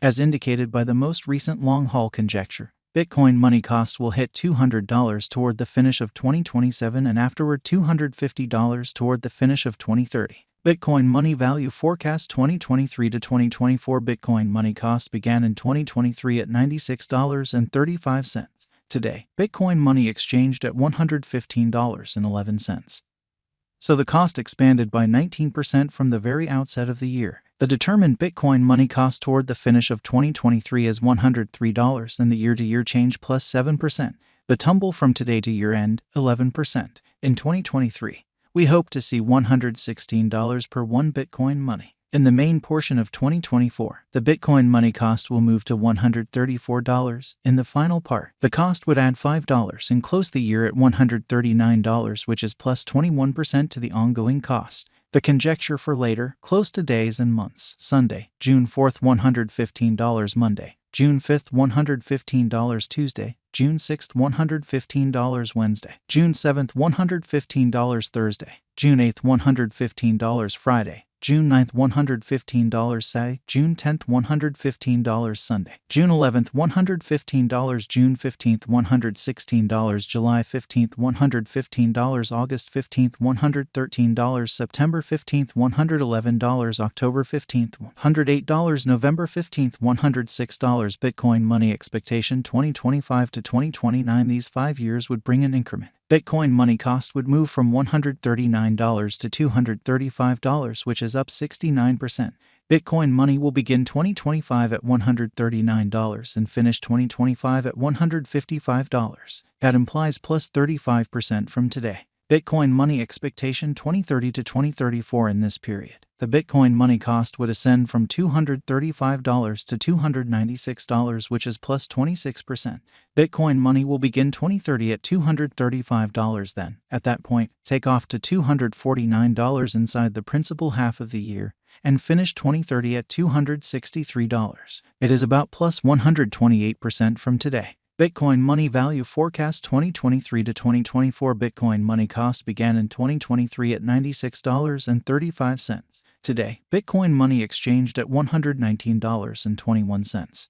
As indicated by the most recent long-haul conjecture, Bitcoin money cost will hit $200 toward the finish of 2027 and afterward $250 toward the finish of 2030. Bitcoin money value forecast 2023 to 2024. Bitcoin money cost began in 2023 at $96.35. Today, Bitcoin money exchanged at $115.11. So the cost expanded by 19% from the very outset of the year. The determined Bitcoin money cost toward the finish of 2023 is $103 and the year-to-year change plus 7%. The tumble from today to year-end, 11%. In 2023, we hope to see $116 per one Bitcoin money. In the main portion of 2024, the Bitcoin money cost will move to $134. In the final part, the cost would add $5 and close the year at $139, which is plus 21% to the ongoing cost. The conjecture for later, close to days and months: Sunday, June 4th, $115; Monday, June 5th, $115; Tuesday, June 6th, $115; Wednesday, June 7th, $115; Thursday, June 8th, $115; Friday, June 9th, $115; Saturday, June 10th, $115; Sunday, June 11th, $115; June 15th, $116; July 15th, $115; August 15th, $113; September 15th, $111; October 15th, $108; November 15th, $106. Bitcoin money expectation 2025 to 2029. These 5 years would bring an increment. Bitcoin money cost would move from $139 to $235, which is up 69%. Bitcoin money will begin 2025 at $139 and finish 2025 at $155. That implies plus 35% from today. Bitcoin money expectation 2030 to 2034. In this period, the Bitcoin money cost would ascend from $235 to $296, which is plus 26%. Bitcoin money will begin 2030 at $235. Then, at that point, take off to $249 inside the principal half of the year, and finish 2030 at $263. It is about plus 128% from today. Bitcoin money value forecast 2023 to 2024. Bitcoin money cost began in 2023 at $96.35. Today, Bitcoin money exchanged at $119.21.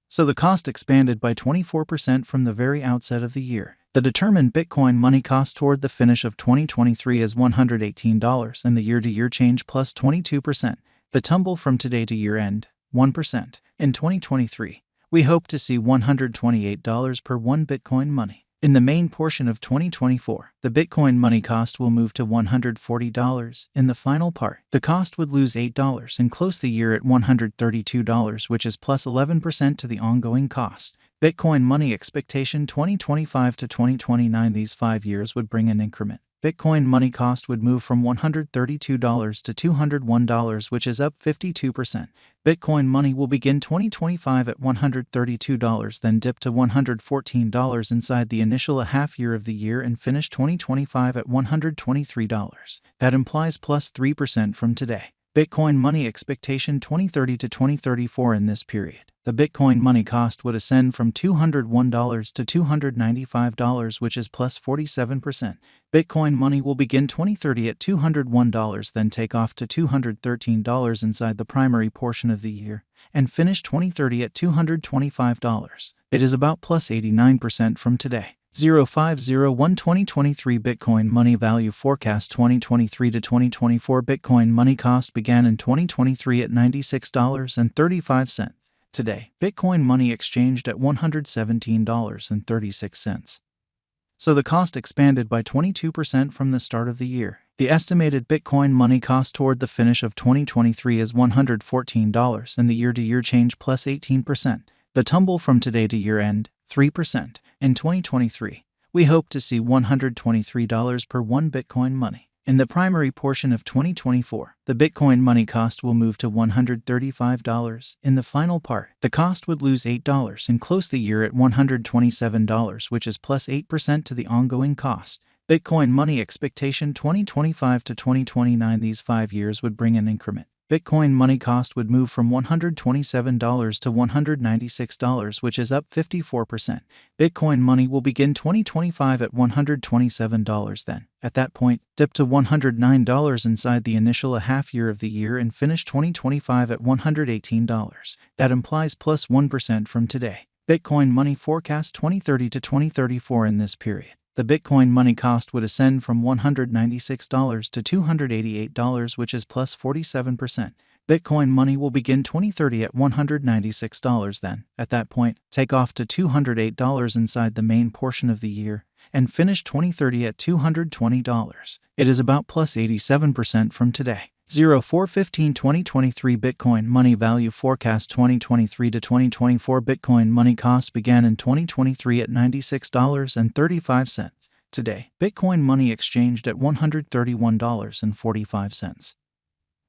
So the cost expanded by 24% from the very outset of the year. The determined Bitcoin money cost toward the finish of 2023 is $118 and the year-to-year change plus 22%. The tumble from today to year-end, 1%. In 2023, we hope to see $128 per one Bitcoin money. In the main portion of 2024, the Bitcoin money cost will move to $140. In the final part, the cost would lose $8 and close the year at $132, which is plus 11% to the ongoing cost. Bitcoin money expectation 2025 to 2029. These 5 years would bring an increment. Bitcoin money cost would move from $132 to $201, which is up 52%. Bitcoin money will begin 2025 at $132, then dip to $114 inside the initial half year of the year and finish 2025 at $123. That implies plus 3% from today. Bitcoin money expectation 2030 to 2034. In this period, the Bitcoin money cost would ascend from $201 to $295, which is plus 47%. Bitcoin money will begin 2030 at $201, then take off to $213 inside the primary portion of the year, and finish 2030 at $225. It is about plus 89% from today. 0501 2023 Bitcoin money value forecast 2023 to 2024. Bitcoin money cost began in 2023 at $96.35. Today, Bitcoin money exchanged at $117.36. So the cost expanded by 22% from the start of the year. The estimated Bitcoin money cost toward the finish of 2023 is $114 and the year-to-year change plus 18%. The tumble from today to year-end, 3%. In 2023, we hope to see $123 per one Bitcoin money. In the primary portion of 2024, the Bitcoin money cost will move to $135. In the final part, the cost would lose $8 and close the year at $127, which is plus 8% to the ongoing cost. Bitcoin money expectation 2025 to 2029. These 5 years would bring an increment. Bitcoin money cost would move from $127 to $196, which is up 54%. Bitcoin money will begin 2025 at $127 then. At that point, dip to $109 inside the initial half year of the year and finish 2025 at $118. That implies plus 1% from today. Bitcoin money forecast 2030 to 2034 in this period. The Bitcoin money cost would ascend from $196 to $288, which is plus 47%. Bitcoin money will begin 2030 at $196 then. At that point, take off to $208 inside the main portion of the year and finish 2030 at $220. It is about plus 87% from today. 04/15/2023 Bitcoin money value forecast 2023 to 2024 Bitcoin money cost began in 2023 at $96.35. Today, Bitcoin money exchanged at $131.45.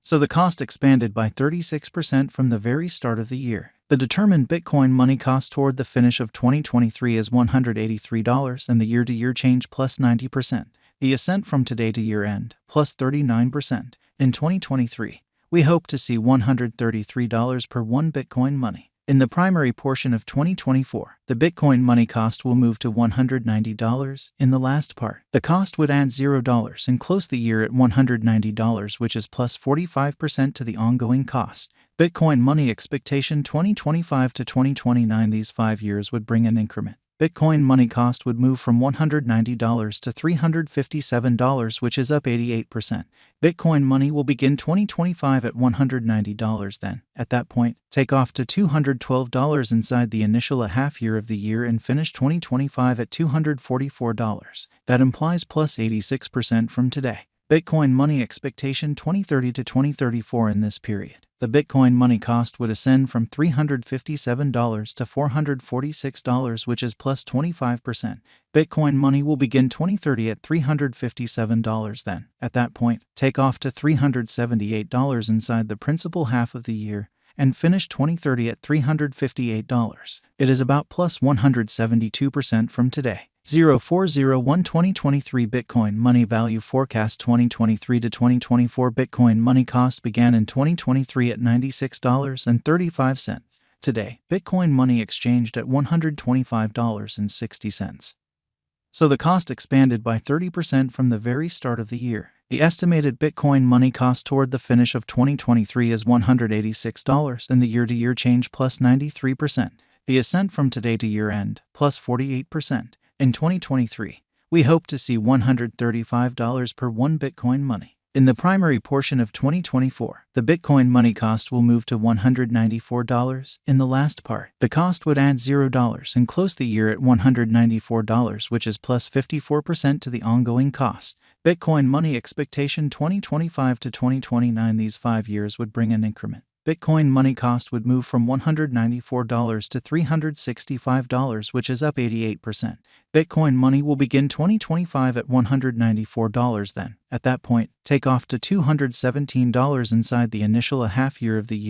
So the cost expanded by 36% from the very start of the year. The determined Bitcoin money cost toward the finish of 2023 is $183 and the year-to-year change plus 90%. The ascent from today to year-end plus 39%. In 2023, we hope to see $133 per one Bitcoin money. In the primary portion of 2024, the Bitcoin money cost will move to $190. In the last part, the cost would add $0 and close the year at $190, which is plus 45% to the ongoing cost. Bitcoin money expectation 2025 to 2029. These 5 years would bring an increment. Bitcoin money cost would move from $190 to $357, which is up 88%. Bitcoin money will begin 2025 at $190 then. At that point, take off to $212 inside the initial half year of the year and finish 2025 at $244. That implies plus 86% from today. Bitcoin money expectation 2030 to 2034 in this period. The Bitcoin money cost would ascend from $357 to $446, which is plus 25%. Bitcoin money will begin 2030 at $357 then. At that point, take off to $378 inside the principal half of the year and finish 2030 at $358. It is about plus 172% from today. 04/01/2023 Bitcoin money value forecast 2023 to 2024 Bitcoin money cost began in 2023 at $96.35. Today, Bitcoin money exchanged at $125.60. So the cost expanded by 30% from the very start of the year. The estimated Bitcoin money cost toward the finish of 2023 is $186 and the year-to-year change plus 93%. The ascent from today to year-end plus 48%. In 2023, we hope to see $135 per one Bitcoin money. In the primary portion of 2024, the Bitcoin money cost will move to $194. In the last part, the cost would add $0 and close the year at $194, which is plus 54% to the ongoing cost. Bitcoin money expectation 2025 to 2029. These 5 years would bring an increment. Bitcoin money cost would move from $194 to $365, which is up 88%. Bitcoin money will begin 2025 at $194 then. At that point, take off to $217 inside the initial half year of the year